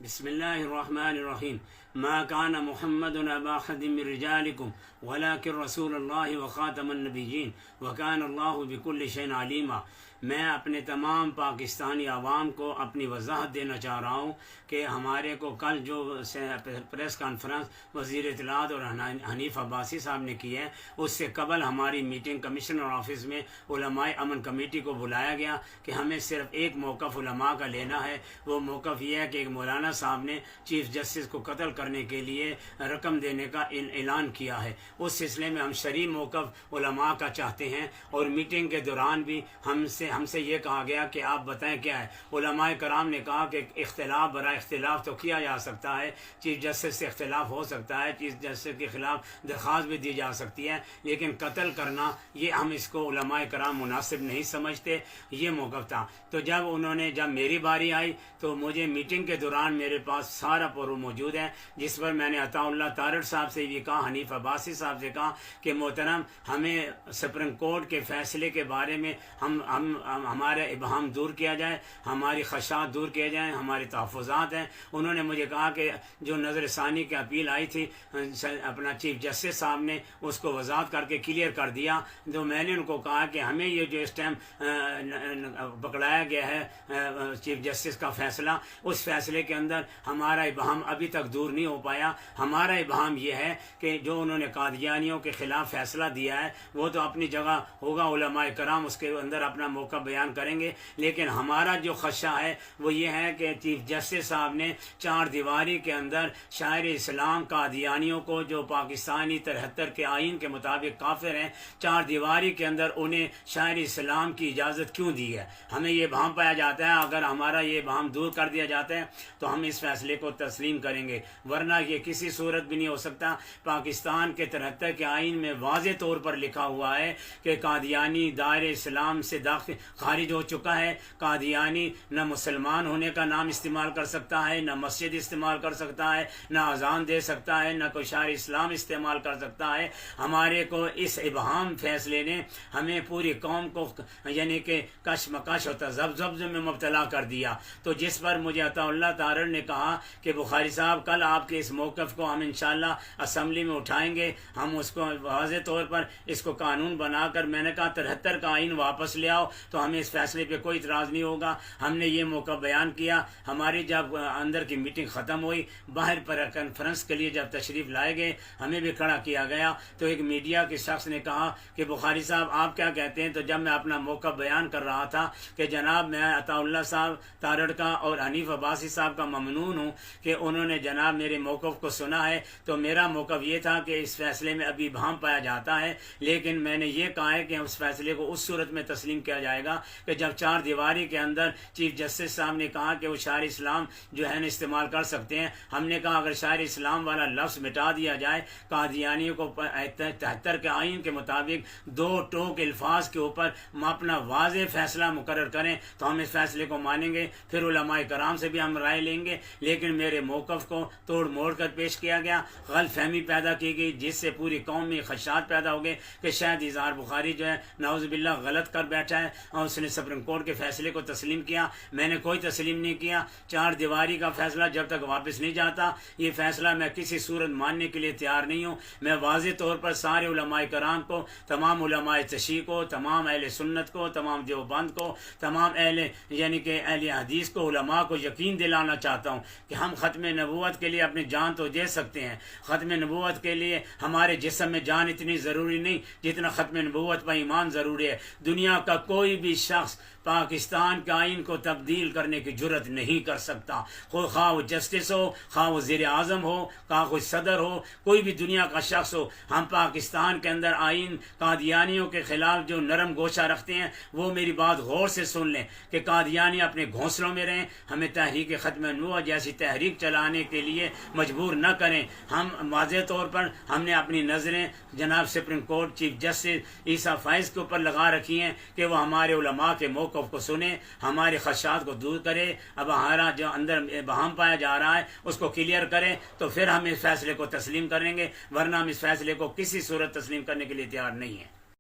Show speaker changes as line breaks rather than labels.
بسم الله الرحمن الرحيم. ما كان محمد أبا أحد من رجالكم ولكن رسول الله وخاتم النبيين وكان الله بكل شيء عليما. میں اپنے تمام پاکستانی عوام کو اپنی وضاحت دینا چاہ رہا ہوں کہ ہمارے کو کل جو پریس کانفرنس وزیر اطلاعات اور حنیف عباسی صاحب نے کی ہے، اس سے قبل ہماری میٹنگ کمشنر آفس میں علماء امن کمیٹی کو بلایا گیا کہ ہمیں صرف ایک موقف علماء کا لینا ہے۔ وہ موقف یہ ہے کہ ایک مولانا صاحب نے چیف جسٹس کو قتل کرنے کے لیے رقم دینے کا اعلان کیا ہے۔ اس سلسلے میں ہم شرعی موقف علماء کا چاہتے ہیں، اور میٹنگ کے دوران بھی ہم سے یہ کہا گیا کہ آپ بتائیں کیا ہے۔ علماء کرام نے کہا کہ اختلاف برائے اختلاف تو کیا جا سکتا ہے، چیف جسٹس سے اختلاف ہو سکتا ہے، چیف جسٹس کے خلاف درخواست بھی دی جا سکتی ہے، لیکن قتل کرنا یہ ہم اس کو علماء کرام مناسب نہیں سمجھتے۔ یہ موقف تھا۔ تو جب میری باری آئی تو مجھے میٹنگ کے دوران میرے پاس سارا پرو موجود ہے، جس پر میں نے عطا اللہ تارڑ صاحب سے یہ کہا، حنیف عباسی صاحب سے کہا کہ محترم، ہمیں سپریم کورٹ کے فیصلے کے بارے میں ہمارے ابہام دور کیا جائے، ہماری خدشات دور کیے جائیں، ہمارے تحفظات ہیں۔ انہوں نے مجھے کہا کہ جو نظر ثانی کی اپیل آئی تھی اپنا چیف جسٹس صاحب نے اس کو وضاحت کر کے کلیئر کر دیا۔ تو میں نے ان کو کہا کہ ہمیں یہ جو اس ٹائم پکڑایا گیا ہے چیف جسٹس کا فیصلہ، اس فیصلے کے اندر ہمارا ابہام ابھی تک دور نہیں ہو پایا۔ ہمارا ابہام یہ ہے کہ جو انہوں نے قادیانیوں کے خلاف فیصلہ دیا ہے وہ تو اپنی جگہ ہوگا، علماء کرام اس کے اندر اپنا موقع بیان کریں گے، لیکن ہمارا جو خدشہ ہے وہ یہ ہے کہ چیف جسٹس صاحب نے چار دیواری کے اندر شاعر اسلام قادیانیوں کو، جو پاکستانی 73 کے آئین کے مطابق کافر ہیں، چار دیواری کے اندر انہیں شاعر اسلام کی اجازت کیوں دی ہے۔ ہمیں یہ بہام پایا جاتا ہے، اگر ہمارا یہ بہام دور کر دیا جاتا ہے تو ہم اس فیصلے کو تسلیم کریں گے، ورنہ یہ کسی صورت بھی نہیں ہو سکتا۔ پاکستان کے 73 کے آئین میں واضح طور پر لکھا ہوا ہے کہ قادیانی دائرہ اسلام سے خارج ہو چکا ہے۔ قادیانی نہ مسلمان ہونے کا نام استعمال کر سکتا ہے، نہ مسجد استعمال کر سکتا ہے، نہ اذان دے سکتا ہے، نہ کوئی شعار اسلام استعمال کر سکتا ہے۔ ہمارے کو اس ابہام فیصلے نے ہمیں پوری قوم کو یعنی کہ کشمکش اور تذبذب میں مبتلا کر دیا۔ تو جس پر مجھے عطا اللہ تارڑ نے کہا کہ بخاری صاحب کل آپ کے اس موقف کو ہم انشاءاللہ اسمبلی میں اٹھائیں گے، ہم اس کو واضح طور پر اس کو قانون بنا کر، میں نے کہا 73 کا آئین واپس لے آؤ تو ہمیں اس فیصلے پہ کوئی اعتراض نہیں ہوگا۔ ہم نے یہ موقع بیان کیا۔ ہماری جب اندر کی میٹنگ ختم ہوئی، باہر پر کانفرنس کے لیے جب تشریف لائے گئے، ہمیں بھی کھڑا کیا گیا تو ایک میڈیا کے شخص نے کہا کہ بخاری صاحب آپ کیا کہتے ہیں؟ تو جب میں اپنا موقع بیان کر رہا تھا کہ جناب میں عطا اللہ صاحب تارڑ کا اور حنیف عباسی صاحب کا ممنون ہوں کہ انہوں نے جناب میرے موقف کو سنا ہے، تو میرا موقف یہ تھا کہ اس فیصلے میں ابھی ابہام پایا جاتا ہے، لیکن میں نے یہ کہا ہے کہ اس فیصلے کو اس صورت میں تسلیم کیا جائے گا کہ جب چار دیواری کے اندر چیف جسٹس صاحب نے کہا کہ وہ شاعر اسلام جو ہے نا استعمال کر سکتے ہیں۔ ہم نے کہا اگر شاعر اسلام والا لفظ مٹا دیا جائے، قادیانیوں کو 73 کے آئین کے مطابق 2 ٹوک الفاظ کے اوپر اپنا واضح فیصلہ مقرر کریں تو ہم اس فیصلے کو مانیں گے، پھر علماء کرام سے بھی ہم رائے لیں گے۔ لیکن میرے موقف کو توڑ موڑ کر پیش کیا گیا، غلط فہمی پیدا کی گئی، جس سے پوری قوم میں خدشات پیدا ہو گئے کہ شاید اظہار بخاری جو ہے نعوذ باللہ غلط کر بیٹھا ہے اور اس نے سپریم کورٹ کے فیصلے کو تسلیم کیا۔ میں نے کوئی تسلیم نہیں کیا۔ چار دیواری کا فیصلہ جب تک واپس نہیں جاتا، یہ فیصلہ میں کسی صورت ماننے کے لیے تیار نہیں ہوں۔ میں واضح طور پر سارے علماء کرام کو، تمام علماء تشیع کو، تمام اہل سنت کو، تمام دیوبند کو، تمام یعنی کہ اہل حدیث کو، علماء کو یقین دلانا چاہتا ہوں کہ ہم ختم نبوت کے لیے اپنی جان تو دے سکتے ہیں، ختم نبوت کے لیے ہمارے جسم میں جان اتنی ضروری نہیں جتنا ختم نبوت پر ایمان ضروری ہے۔ دنیا کا کوئی بھی شخص پاکستان کے آئین کو تبدیل کرنے کی جرت نہیں کر سکتا، خواہ وہ جسٹس ہو، خواہ وہ وزیر اعظم ہو، خواہ کوئی صدر ہو، کوئی بھی دنیا کا شخص ہو۔ ہم پاکستان کے اندر آئین قادیانیوں کے خلاف جو نرم گوشہ رکھتے ہیں، وہ میری بات غور سے سن لیں کہ قادیانی اپنے گھونسلوں میں رہیں، ہمیں تحریک ختم نبوت جیسی تحریک چلانے کے لیے مجبور نہ کریں۔ ہم واضح طور پر ہم نے اپنی نظریں جناب سپریم کورٹ چیف جسٹس عیسیٰ فائز کے اوپر لگا رکھی ہیں کہ وہ ہمارے علماء کے موقف کو سنیں، ہمارے خدشات کو دور کرے، اب ہمارا جو اندر بہام پایا جا رہا ہے اس کو کلیئر کریں، تو پھر ہم اس فیصلے کو تسلیم کریں گے، ورنہ ہم اس فیصلے کو کسی صورت تسلیم کرنے کے لیے تیار نہیں ہیں۔